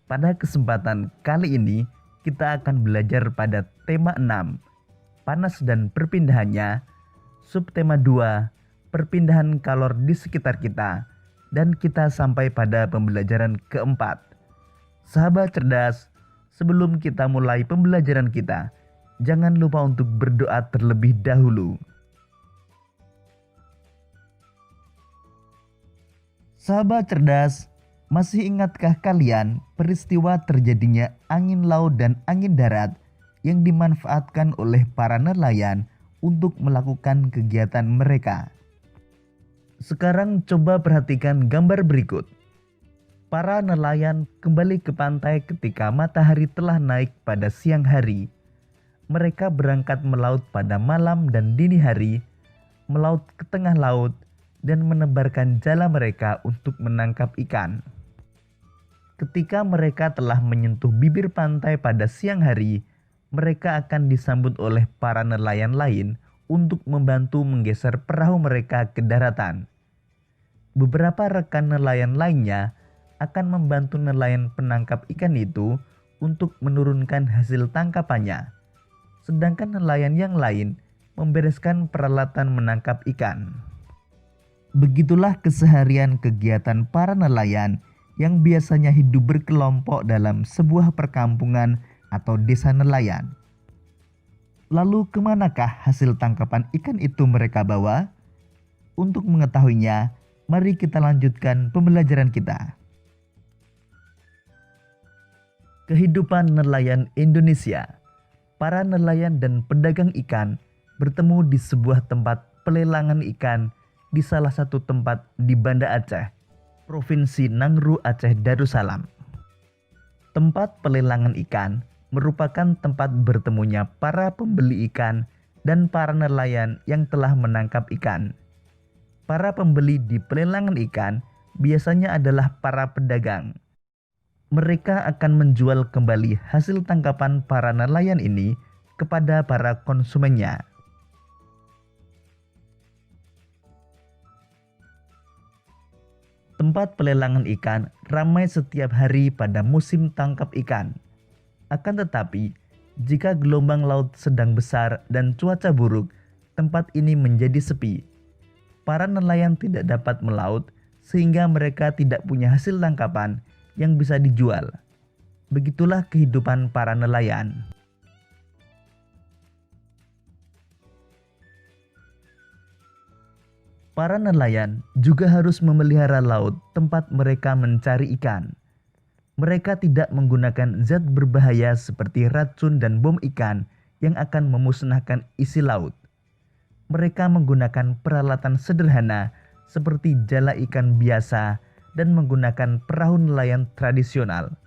Pada kesempatan kali ini, kita akan belajar pada tema 6, panas dan perpindahannya, subtema 2, perpindahan kalor di sekitar kita, dan kita sampai pada pembelajaran keempat. Sahabat cerdas, sebelum kita mulai pembelajaran kita, jangan lupa untuk berdoa terlebih dahulu. Sahabat cerdas, masih ingatkah kalian peristiwa terjadinya angin laut dan angin darat yang dimanfaatkan oleh para nelayan untuk melakukan kegiatan mereka? Sekarang coba perhatikan gambar berikut. Para nelayan kembali ke pantai ketika matahari telah naik pada siang hari. Mereka berangkat melaut pada malam dan dini hari, melaut ke tengah laut, dan menebarkan jala mereka untuk menangkap ikan. Ketika mereka telah menyentuh bibir pantai pada siang hari, mereka akan disambut oleh para nelayan lain untuk membantu menggeser perahu mereka ke daratan. Beberapa rekan nelayan lainnya akan membantu nelayan penangkap ikan itu untuk menurunkan hasil tangkapannya, sedangkan nelayan yang lain membereskan peralatan menangkap ikan. Begitulah keseharian kegiatan para nelayan yang biasanya hidup berkelompok dalam sebuah perkampungan atau desa nelayan. Lalu kemanakah hasil tangkapan ikan itu mereka bawa? Untuk mengetahuinya, mari kita lanjutkan pembelajaran kita. Kehidupan nelayan Indonesia. Para nelayan dan pedagang ikan bertemu di sebuah tempat pelelangan ikan di salah satu tempat di Banda Aceh, Provinsi Nangru Aceh Darussalam. Tempat pelelangan ikan merupakan tempat bertemunya para pembeli ikan dan para nelayan yang telah menangkap ikan. Para pembeli di pelelangan ikan biasanya adalah para pedagang. Mereka akan menjual kembali hasil tangkapan para nelayan ini kepada para konsumennya. Tempat pelelangan ikan ramai setiap hari pada musim tangkap ikan. Akan tetapi, jika gelombang laut sedang besar dan cuaca buruk, tempat ini menjadi sepi. Para nelayan tidak dapat melaut sehingga mereka tidak punya hasil tangkapan yang bisa dijual. Begitulah kehidupan para nelayan. Para nelayan juga harus memelihara laut tempat mereka mencari ikan. Mereka tidak menggunakan zat berbahaya seperti racun dan bom ikan yang akan memusnahkan isi laut. Mereka menggunakan peralatan sederhana seperti jala ikan biasa dan menggunakan perahu nelayan tradisional.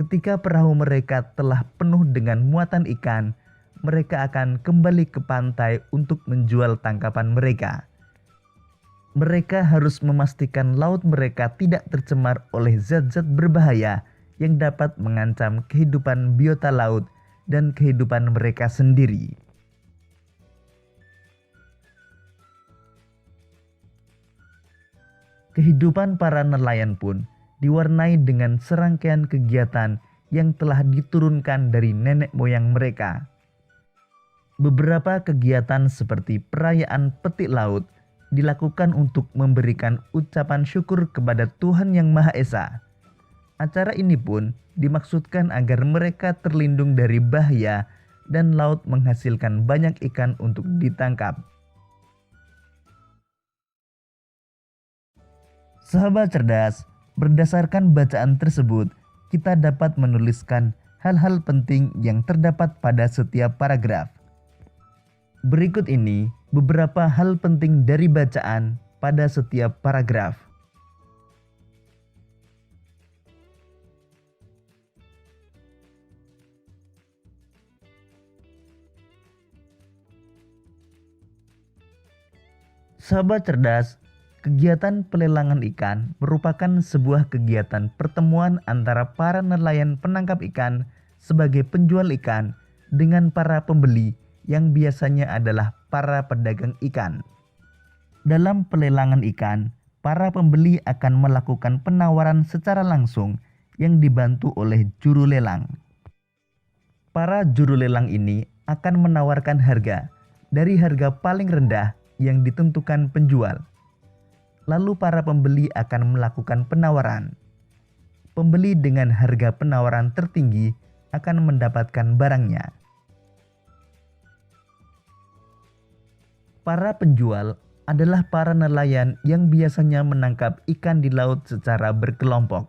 Ketika perahu mereka telah penuh dengan muatan ikan, mereka akan kembali ke pantai untuk menjual tangkapan mereka. Mereka harus memastikan laut mereka tidak tercemar oleh zat-zat berbahaya yang dapat mengancam kehidupan biota laut dan kehidupan mereka sendiri. Kehidupan para nelayan pun diwarnai dengan serangkaian kegiatan yang telah diturunkan dari nenek moyang mereka. Beberapa kegiatan seperti perayaan petik laut dilakukan untuk memberikan ucapan syukur kepada Tuhan Yang Maha Esa. Acara ini pun dimaksudkan agar mereka terlindung dari bahaya dan laut menghasilkan banyak ikan untuk ditangkap. Sahabat cerdas, berdasarkan bacaan tersebut, kita dapat menuliskan hal-hal penting yang terdapat pada setiap paragraf. Berikut ini beberapa hal penting dari bacaan pada setiap paragraf. Sahabat cerdas, kegiatan pelelangan ikan merupakan sebuah kegiatan pertemuan antara para nelayan penangkap ikan sebagai penjual ikan dengan para pembeli yang biasanya adalah para pedagang ikan. Dalam pelelangan ikan, para pembeli akan melakukan penawaran secara langsung yang dibantu oleh juru lelang. Para juru lelang ini akan menawarkan harga dari harga paling rendah yang ditentukan penjual. Lalu para pembeli akan melakukan penawaran. Pembeli dengan harga penawaran tertinggi akan mendapatkan barangnya. Para penjual adalah para nelayan yang biasanya menangkap ikan di laut secara berkelompok.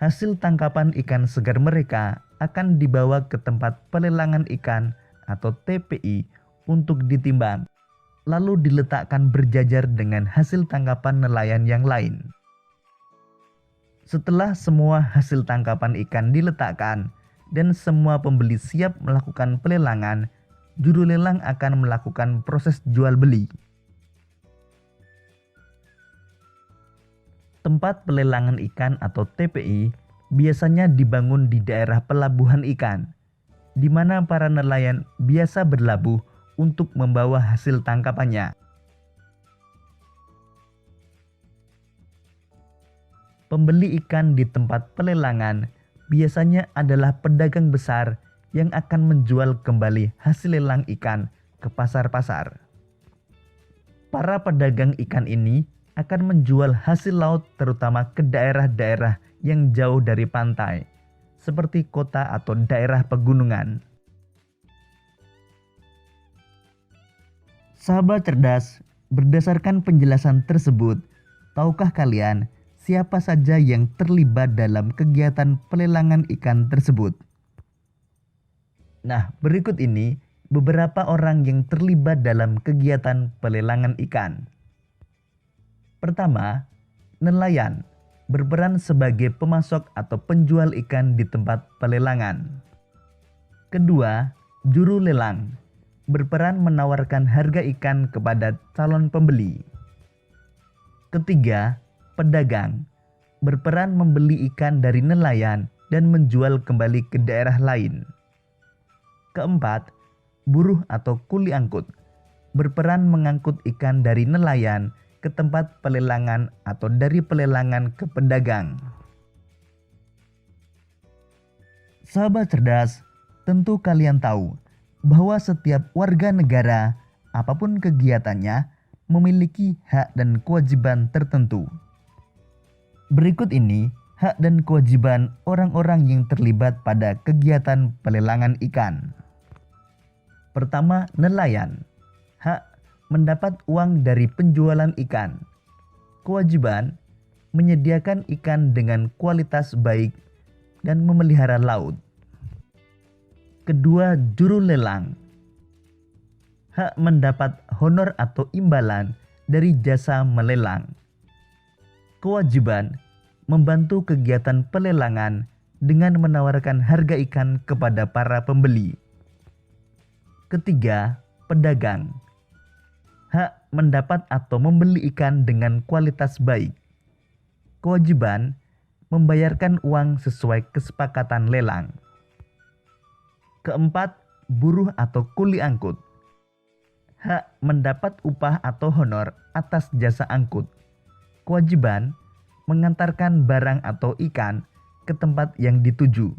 Hasil tangkapan ikan segar mereka akan dibawa ke tempat pelelangan ikan atau TPI untuk ditimbang, lalu diletakkan berjajar dengan hasil tangkapan nelayan yang lain. Setelah semua hasil tangkapan ikan diletakkan dan semua pembeli siap melakukan pelelangan, juru lelang akan melakukan proses jual beli. Tempat pelelangan ikan atau TPI biasanya dibangun di daerah pelabuhan ikan, di mana para nelayan biasa berlabuh untuk membawa hasil tangkapannya. Pembeli ikan di tempat pelelangan biasanya adalah pedagang besar yang akan menjual kembali hasil lelang ikan ke pasar-pasar. Para pedagang ikan ini akan menjual hasil laut terutama ke daerah-daerah yang jauh dari pantai, seperti kota atau daerah pegunungan. Sahabat cerdas, berdasarkan penjelasan tersebut, tahukah kalian siapa saja yang terlibat dalam kegiatan pelelangan ikan tersebut? Nah, berikut ini beberapa orang yang terlibat dalam kegiatan pelelangan ikan. Pertama, nelayan berperan sebagai pemasok atau penjual ikan di tempat pelelangan. Kedua, juru lelang berperan menawarkan harga ikan kepada calon pembeli. Ketiga, pedagang berperan membeli ikan dari nelayan dan menjual kembali ke daerah lain. Keempat, buruh atau kuli angkut berperan mengangkut ikan dari nelayan ke tempat pelelangan atau dari pelelangan ke pedagang. Sahabat cerdas, tentu kalian tahu bahwa setiap warga negara, apapun kegiatannya, memiliki hak dan kewajiban tertentu. Berikut ini hak dan kewajiban orang-orang yang terlibat pada kegiatan pelelangan ikan. Pertama, nelayan. Hak mendapat uang dari penjualan ikan. Kewajiban menyediakan ikan dengan kualitas baik dan memelihara laut. Kedua, juru lelang. Hak mendapat honor atau imbalan dari jasa melelang. Kewajiban membantu kegiatan pelelangan dengan menawarkan harga ikan kepada para pembeli. Ketiga, pedagang. Hak mendapat atau membeli ikan dengan kualitas baik. Kewajiban membayarkan uang sesuai kesepakatan lelang. Keempat, buruh atau kuli angkut. Hak mendapat upah atau honor atas jasa angkut. Kewajiban mengantarkan barang atau ikan ke tempat yang dituju.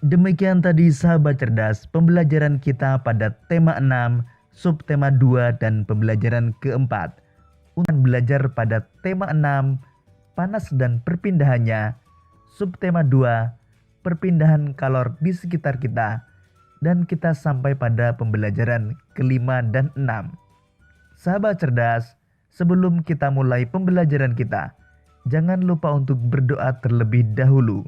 Demikian tadi sahabat cerdas pembelajaran kita pada tema 6, subtema 2 dan pembelajaran keempat. Untuk belajar pada tema 6, panas dan perpindahannya, subtema 2, perpindahan kalor di sekitar kita, dan kita sampai pada pembelajaran kelima dan 6. Sahabat cerdas, sebelum kita mulai pembelajaran kita, jangan lupa untuk berdoa terlebih dahulu.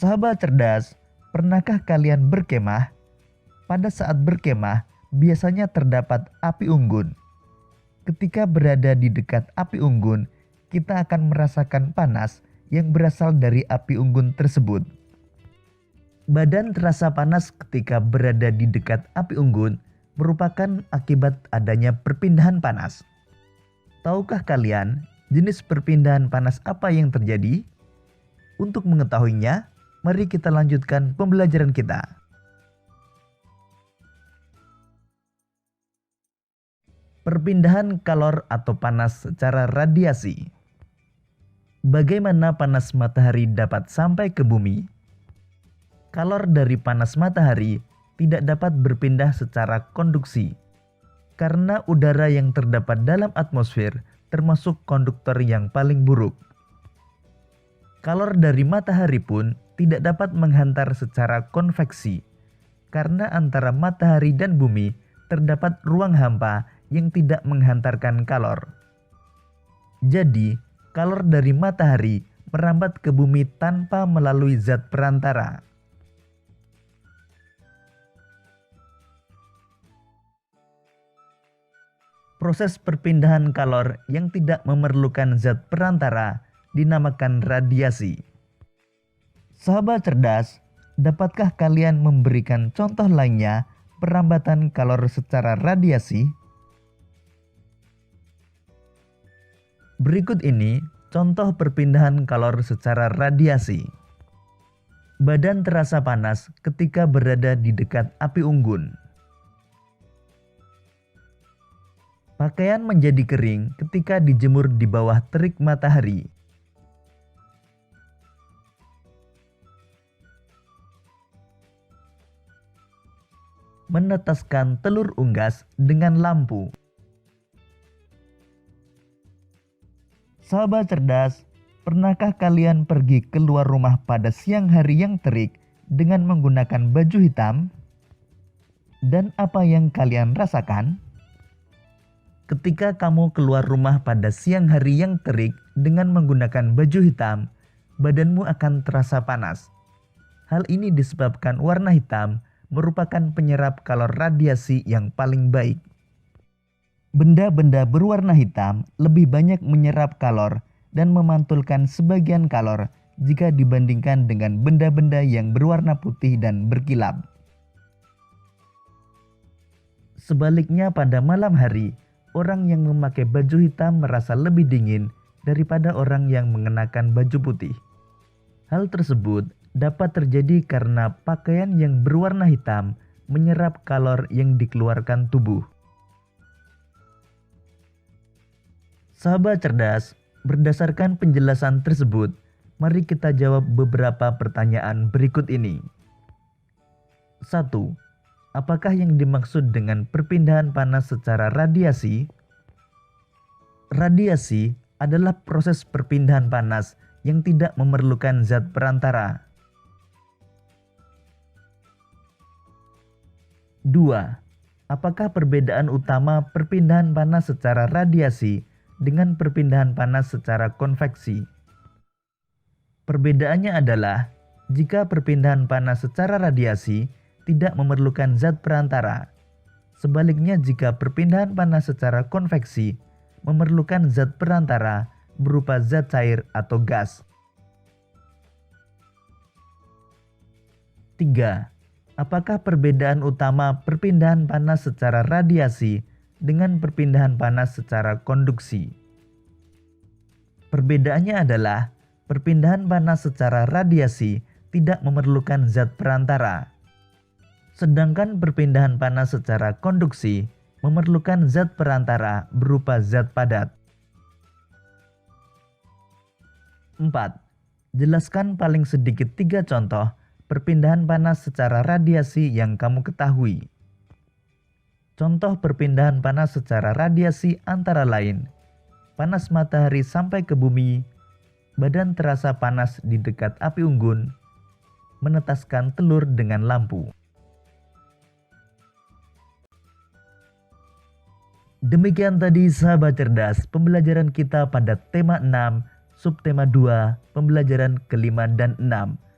Sahabat cerdas, pernahkah kalian berkemah? Pada saat berkemah, biasanya terdapat api unggun. Ketika berada di dekat api unggun, kita akan merasakan panas yang berasal dari api unggun tersebut. Badan terasa panas ketika berada di dekat api unggun merupakan akibat adanya perpindahan panas. Tahukah kalian jenis perpindahan panas apa yang terjadi? Untuk mengetahuinya, Mari kita lanjutkan pembelajaran kita. Perpindahan kalor atau panas secara radiasi. Bagaimana panas matahari dapat sampai ke bumi? Kalor dari panas matahari tidak dapat berpindah secara konduksi, karena udara yang terdapat dalam atmosfer termasuk konduktor yang paling buruk. Kalor dari matahari pun tidak dapat menghantar secara konveksi, karena antara matahari dan bumi terdapat ruang hampa yang tidak menghantarkan kalor. Jadi, kalor dari matahari merambat ke bumi tanpa melalui zat perantara. Proses perpindahan kalor yang tidak memerlukan zat perantara dinamakan radiasi. Sahabat cerdas, dapatkah kalian memberikan contoh lainnya perambatan kalor secara radiasi? Berikut ini contoh perpindahan kalor secara radiasi. Badan terasa panas ketika berada di dekat api unggun. Pakaian menjadi kering ketika dijemur di bawah terik matahari. Menetaskan telur unggas dengan lampu. Sahabat cerdas, pernahkah kalian pergi keluar rumah pada siang hari yang terik dengan menggunakan baju hitam? Dan apa yang kalian rasakan? Ketika kamu keluar rumah pada siang hari yang terik dengan menggunakan baju hitam, badanmu akan terasa panas. Hal ini disebabkan warna hitam merupakan penyerap kalor radiasi yang paling baik. Benda-benda berwarna hitam lebih banyak menyerap kalor dan memantulkan sebagian kalor jika dibandingkan dengan benda-benda yang berwarna putih dan berkilap. Sebaliknya pada malam hari, orang yang memakai baju hitam merasa lebih dingin daripada orang yang mengenakan baju putih. Hal tersebut dapat terjadi karena pakaian yang berwarna hitam menyerap kalor yang dikeluarkan tubuh. Sahabat cerdas, berdasarkan penjelasan tersebut, mari kita jawab beberapa pertanyaan berikut ini. 1. Apakah yang dimaksud dengan perpindahan panas secara radiasi? Radiasi adalah proses perpindahan panas yang tidak memerlukan zat perantara. 2. Apakah perbedaan utama perpindahan panas secara radiasi dengan perpindahan panas secara konveksi? Perbedaannya adalah jika perpindahan panas secara radiasi tidak memerlukan zat perantara. Sebaliknya jika perpindahan panas secara konveksi memerlukan zat perantara berupa zat cair atau gas. 3. Apakah perbedaan utama perpindahan panas secara radiasi dengan perpindahan panas secara konduksi? Perbedaannya adalah perpindahan panas secara radiasi tidak memerlukan zat perantara. Sedangkan perpindahan panas secara konduksi memerlukan zat perantara berupa zat padat. 4. Jelaskan paling sedikit 3 contoh perpindahan panas secara radiasi yang kamu ketahui. Contoh perpindahan panas secara radiasi antara lain: panas matahari sampai ke bumi, badan terasa panas di dekat api unggun, menetaskan telur dengan lampu. Demikian tadi sahabat cerdas pembelajaran kita pada tema 6, subtema 2, pembelajaran kelima dan 6.